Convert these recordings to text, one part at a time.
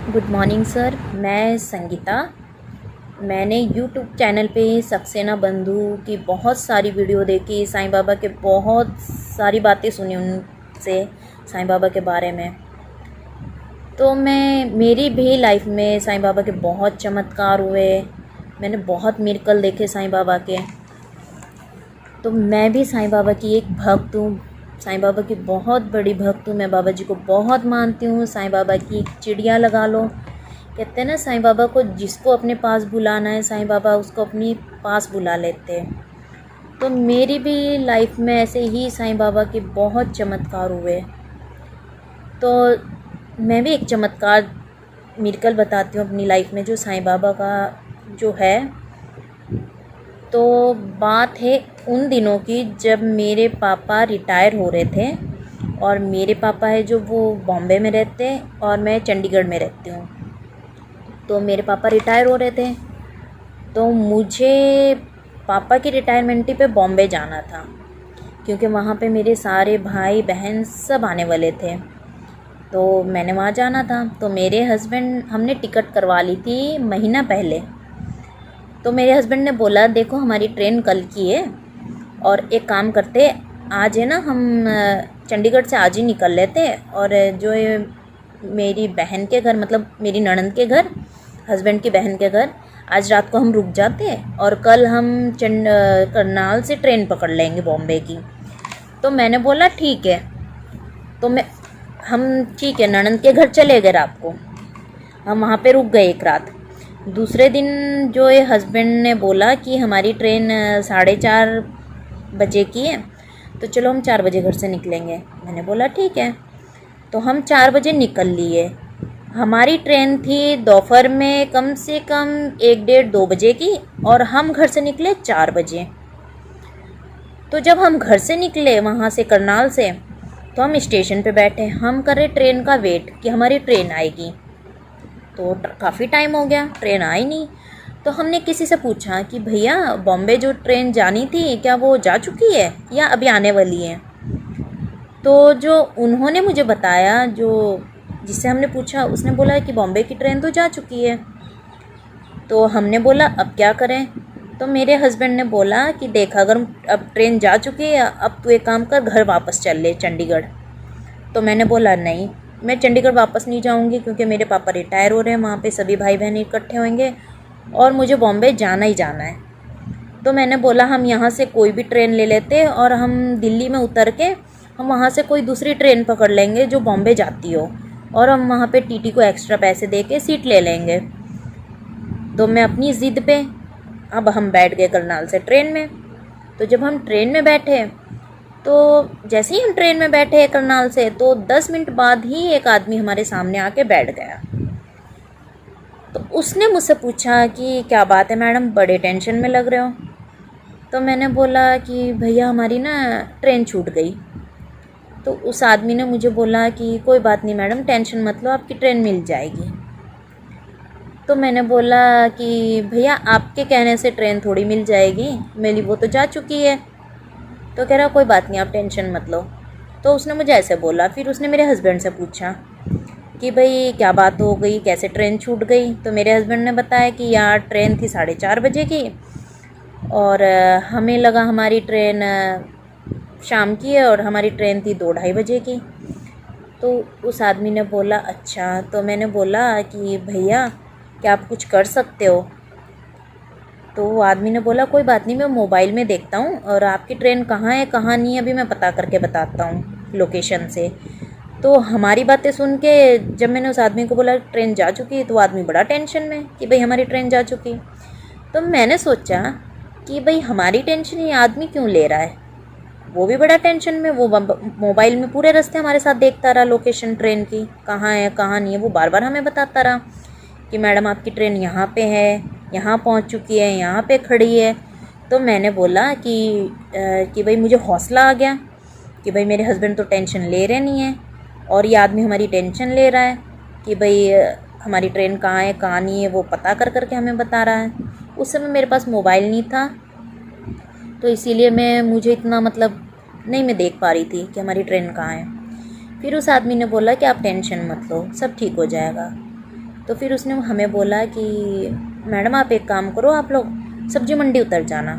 Good morning sir. मैं संगीता। मैंने YouTube channel पे सक्सेना बंधु की बहुत सारी वीडियो देखी, साईं बाबा के बहुत सारी बातें सुनी उनसे साईं बाबा के बारे में। तो मेरी भी लाइफ में साईं बाबा के बहुत चमत्कार हुए। मैंने बहुत मिरेकल देखे साईं बाबा के। तो मैं भी साईं बाबा की एक भक्त हूँ, साईं बाबा की बहुत बड़ी भक्त हूँ। मैं बाबा जी को बहुत मानती हूँ। साईं बाबा की एक चिड़िया लगा लो। कहते हैं ना, साईं बाबा को जिसको अपने पास बुलाना है, साईं बाबा उसको अपनी पास बुला लेते हैं। तो मेरी भी लाइफ में ऐसे ही साईं बाबा के बहुत चमत्कार हुए। तो मैं भी एक चमत्कार मिरेकल बताती हूँ अपनी लाइफ में, जो साईं बाबा का जो है। तो बात है उन दिनों की जब मेरे पापा रिटायर हो रहे थे, और मेरे पापा है जो वो बॉम्बे में रहते हैं और मैं चंडीगढ़ में रहती हूँ। तो मेरे पापा रिटायर हो रहे थे, तो मुझे पापा की रिटायरमेंट पे बॉम्बे जाना था, क्योंकि वहाँ पे मेरे सारे भाई बहन सब आने वाले थे। तो मैंने वहाँ जाना था। तो मेरे हस्बैंड, हमने टिकट करवा ली थी महीना पहले। तो मेरे हस्बैंड ने बोला, देखो हमारी ट्रेन कल की है, और एक काम करते, आज है ना, हम चंडीगढ़ से आज ही निकल लेते हैं, और जो ये मेरी बहन के घर, मतलब मेरी ननंद के घर, हस्बैंड की बहन के घर, आज रात को हम रुक जाते हैं और कल हम करनाल से ट्रेन पकड़ लेंगे बॉम्बे की। तो मैंने बोला ठीक है। तो हम ठीक है, ननंद के घर चले गए। रात को हम वहाँ पे रुक गए एक रात। दूसरे दिन जो ये हस्बैंड ने बोला कि हमारी ट्रेन 4:30 बजे की है, तो चलो हम 4 बजे घर से निकलेंगे। मैंने बोला ठीक है। तो हम 4 बजे निकल लिए। हमारी ट्रेन थी दोपहर में कम से कम 1, 1:30, 2 बजे की, और हम घर से निकले 4 बजे। तो जब हम घर से निकले वहाँ से, करनाल से, तो हम स्टेशन पे बैठे, हम कर रहे ट्रेन का वेट कि हमारी ट्रेन आएगी। तो काफ़ी टाइम हो गया, ट्रेन आई नहीं। तो हमने किसी से पूछा कि भैया, बॉम्बे जो ट्रेन जानी थी, क्या वो जा चुकी है या अभी आने वाली है? तो जो उन्होंने मुझे बताया, जो जिससे हमने पूछा, उसने बोला कि बॉम्बे की ट्रेन तो जा चुकी है। तो हमने बोला अब क्या करें? तो मेरे हस्बैंड ने बोला कि देख, अगर अब ट्रेन जा चुकी है, अब तू एक काम कर, घर वापस चल ले चंडीगढ़। तो मैंने बोला नहीं, मैं चंडीगढ़ वापस नहीं जाऊंगी, क्योंकि मेरे पापा रिटायर हो रहे हैं, वहाँ पे सभी भाई बहन इकट्ठे होंगे और मुझे बॉम्बे जाना ही जाना है। तो मैंने बोला हम यहाँ से कोई भी ट्रेन ले लेते, और हम दिल्ली में उतर के हम वहाँ से कोई दूसरी ट्रेन पकड़ लेंगे जो बॉम्बे जाती हो, और हम वहाँ पे टीटी को एक्स्ट्रा पैसे दे के सीट ले लेंगे। तो मैं अपनी ज़िद पे, अब हम बैठ गए करनाल से ट्रेन में। तो जब हम ट्रेन में बैठे, तो जैसे ही हम ट्रेन में बैठे करनाल से, तो 10 मिनट बाद ही एक आदमी हमारे सामने आके बैठ गया। तो उसने मुझसे पूछा कि क्या बात है मैडम, बड़े टेंशन में लग रहे हो? तो मैंने बोला कि भैया, हमारी ना ट्रेन छूट गई। तो उस आदमी ने मुझे बोला कि कोई बात नहीं मैडम, टेंशन मत लो, आपकी ट्रेन मिल जाएगी। तो मैंने बोला कि भैया, आपके कहने से ट्रेन थोड़ी मिल जाएगी, मेरी वो तो जा चुकी है। तो कह रहा कोई बात नहीं, आप टेंशन मत लो। तो उसने मुझे ऐसे बोला। फिर उसने मेरे हस्बैंड से पूछा कि भाई क्या बात हो गई, कैसे ट्रेन छूट गई? तो मेरे हस्बैंड ने बताया कि यार ट्रेन थी 4:30 बजे की, और हमें लगा हमारी ट्रेन शाम की है, और हमारी ट्रेन थी 2, 2:30 बजे की। तो उस आदमी ने बोला अच्छा। तो मैंने बोला कि भैया, क्या आप कुछ कर सकते हो? तो वो आदमी ने बोला कोई बात नहीं, मैं मोबाइल में देखता हूँ, और आपकी ट्रेन कहाँ है कहाँ नहीं है अभी मैं पता करके बताता हूँ लोकेशन से। तो हमारी बातें सुन के जब मैंने उस आदमी को बोला ट्रेन जा चुकी है, तो वो आदमी बड़ा टेंशन में कि भाई हमारी ट्रेन जा चुकी। तो मैंने सोचा कि भाई हमारी टेंशन ये आदमी क्यों ले रहा है? वो भी बड़ा टेंशन में, वो मोबाइल में पूरे रास्ते हमारे साथ देखता रहा लोकेशन ट्रेन की, कहाँ है कहाँ नहीं है। वो बार बार हमें बताता रहा कि मैडम आपकी ट्रेन यहाँ पे है, यहाँ पहुँच चुकी है, यहाँ पे खड़ी है। तो मैंने बोला कि भाई मुझे हौसला आ गया कि भाई मेरे हस्बैंड तो टेंशन ले रहे नहीं हैं, और ये आदमी हमारी टेंशन ले रहा है कि भाई हमारी ट्रेन कहाँ है कहाँ नहीं है, वो पता कर करके हमें बता रहा है। उस समय मेरे पास मोबाइल नहीं था, तो इसीलिए मुझे इतना मतलब नहीं मैं देख पा रही थी कि हमारी ट्रेन कहाँ है। फिर उस आदमी ने बोला कि आप टेंशन मत लो, सब ठीक हो जाएगा। तो फिर उसने हमें बोला कि मैडम आप एक काम करो, आप लोग सब्जी मंडी उतर जाना।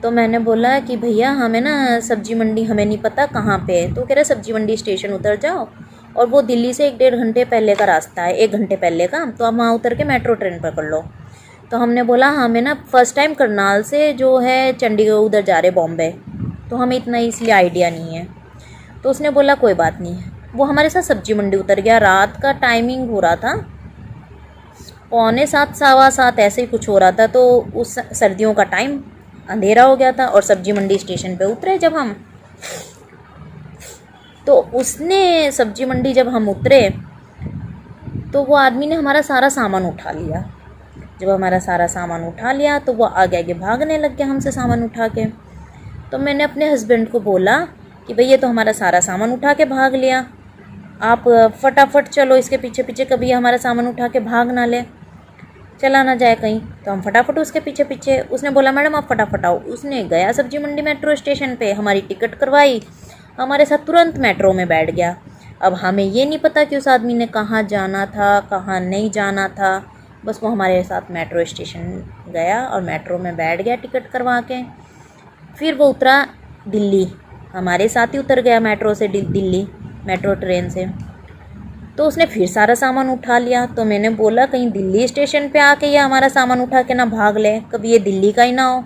तो मैंने बोला कि भैया हमें ना सब्जी मंडी हमें नहीं पता कहाँ पे है। तो कह रहे सब्जी मंडी स्टेशन उतर जाओ, और वो दिल्ली से 1-1.5 घंटे पहले का रास्ता है, 1 घंटे पहले का, तो आप वहाँ उतर के मेट्रो ट्रेन पकड़ लो। तो हमने बोला हमें ना फर्स्ट टाइम करनाल से जो है चंडीगढ़ उधर जा रहे बॉम्बे, तो हमें इतना इसलिए आइडिया नहीं है। तो उसने बोला कोई बात नहीं। वो हमारे साथ सब्जी मंडी उतर गया। रात का टाइमिंग हो रहा था 6:45 7:15 ऐसे ही कुछ हो रहा था। तो उस सर्दियों का टाइम, अंधेरा हो गया था, और सब्जी मंडी स्टेशन पे उतरे जब हम, तो उसने सब्जी मंडी जब हम उतरे तो वो आदमी ने हमारा सारा सामान उठा लिया। जब हमारा सारा सामान उठा लिया तो वो आगे आगे भागने लग गया हमसे सामान उठा के। तो मैंने अपने हस्बैंड को बोला कि भई ये तो हमारा सारा सामान उठा के भाग लिया, आप फटाफट चलो इसके पीछे पीछे, कभी हमारा सामान उठा के भाग ना ले, चला ना जाए कहीं। तो हम फटाफट उसके पीछे पीछे। उसने बोला मैडम आप फटाफट आओ। उसने गया सब्जी मंडी मेट्रो स्टेशन पे, हमारी टिकट करवाई, हमारे साथ तुरंत मेट्रो में बैठ गया। अब हमें ये नहीं पता कि उस आदमी ने कहाँ जाना था कहाँ नहीं जाना था, बस वो हमारे साथ मेट्रो स्टेशन गया और मेट्रो में बैठ गया टिकट करवा के। फिर वो उतरा दिल्ली, हमारे साथ ही उतर गया मेट्रो से दिल्ली, मेट्रो ट्रेन से। तो उसने फिर सारा सामान उठा लिया। तो मैंने बोला कहीं दिल्ली स्टेशन पे आके ये हमारा सामान उठा के ना भाग ले, कभी ये दिल्ली का ही ना हो।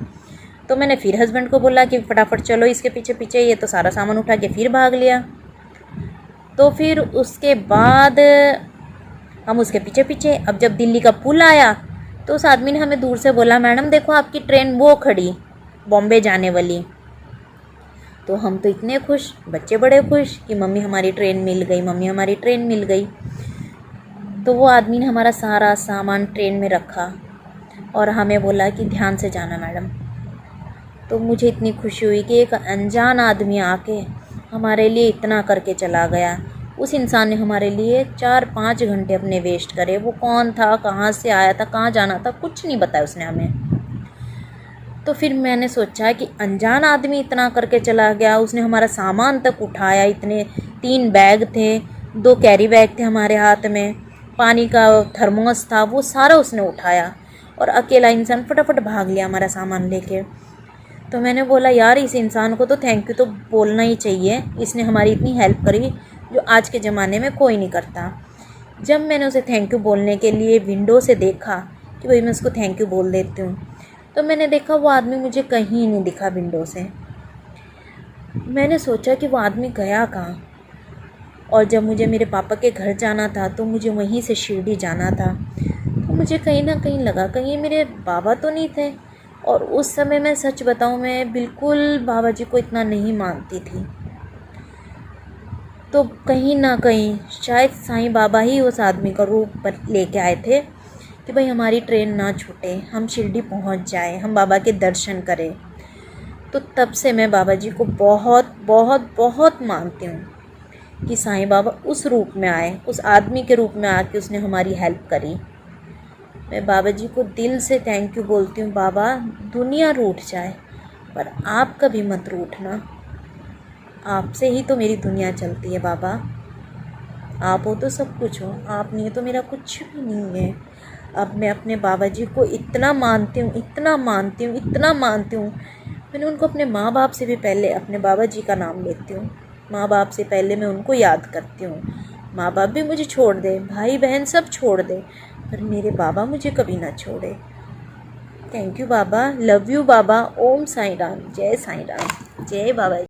तो मैंने फिर हस्बैंड को बोला कि फटाफट चलो इसके पीछे पीछे, ये तो सारा सामान उठा के फिर भाग लिया। तो फिर उसके बाद हम उसके पीछे पीछे। अब जब दिल्ली का पुल आया तो उस आदमी ने हमें दूर से बोला मैडम देखो आपकी ट्रेन वो खड़ी, बॉम्बे जाने वाली। तो हम तो इतने खुश, बच्चे बड़े खुश कि मम्मी हमारी ट्रेन मिल गई, मम्मी हमारी ट्रेन मिल गई। तो वो आदमी ने हमारा सारा सामान ट्रेन में रखा और हमें बोला कि ध्यान से जाना मैडम। तो मुझे इतनी खुशी हुई कि एक अनजान आदमी आके हमारे लिए इतना करके चला गया। उस इंसान ने हमारे लिए 4-5 घंटे अपने वेस्ट करे। वो कौन था, कहाँ से आया था, कहाँ जाना था, कुछ नहीं बताया उसने हमें। तो फिर मैंने सोचा कि अनजान आदमी इतना करके चला गया, उसने हमारा सामान तक उठाया। इतने 3 बैग थे, 2 कैरी बैग थे हमारे हाथ में, पानी का थर्मोस था, वो सारा उसने उठाया और अकेला इंसान फटाफट भाग लिया हमारा सामान लेके। तो मैंने बोला यार इस इंसान को तो थैंक यू तो बोलना ही चाहिए, इसने हमारी इतनी हेल्प करी जो आज के ज़माने में कोई नहीं करता। जब मैंने उसे थैंक यू बोलने के लिए विंडो से देखा कि भाई मैं उसको थैंक यू बोल देती हूँ, तो मैंने देखा वो आदमी मुझे कहीं नहीं दिखा विंडो से। मैंने सोचा कि वो आदमी गया कहाँ। और जब मुझे मेरे पापा के घर जाना था तो मुझे वहीं से शिरडी जाना था, तो मुझे कहीं ना कहीं लगा कहीं मेरे बाबा तो नहीं थे। और उस समय मैं सच बताऊँ मैं बिल्कुल बाबा जी को इतना नहीं मानती थी। तो कहीं ना कहीं शायद साईं बाबा ही उस आदमी का रूप लेके आए थे कि भाई हमारी ट्रेन ना छूटे, हम शिरडी पहुंच जाए, हम बाबा के दर्शन करें। तो तब से मैं बाबा जी को बहुत बहुत बहुत मानती हूँ कि साईं बाबा उस रूप में आए, उस आदमी के रूप में आके उसने हमारी हेल्प करी। मैं बाबा जी को दिल से थैंक यू बोलती हूँ। बाबा दुनिया रूठ जाए पर आप कभी मत रूठना, आपसे ही तो मेरी दुनिया चलती है बाबा। आप हो तो सब कुछ हो, आप नहीं तो मेरा कुछ भी नहीं है। अब मैं अपने बाबा जी को इतना मानती हूँ, इतना मानती हूँ, इतना मानती हूँ। मैंने उनको अपने माँ बाप से भी पहले अपने बाबा जी का नाम लेती हूँ। माँ बाप से पहले मैं उनको याद करती हूँ। माँ बाप भी मुझे छोड़ दे, भाई बहन सब छोड़ दे, पर मेरे बाबा मुझे कभी ना छोड़े। थैंक यू बाबा, लव यू बाबा। ओम साईं राम, जय साईं राम, जय बाबा।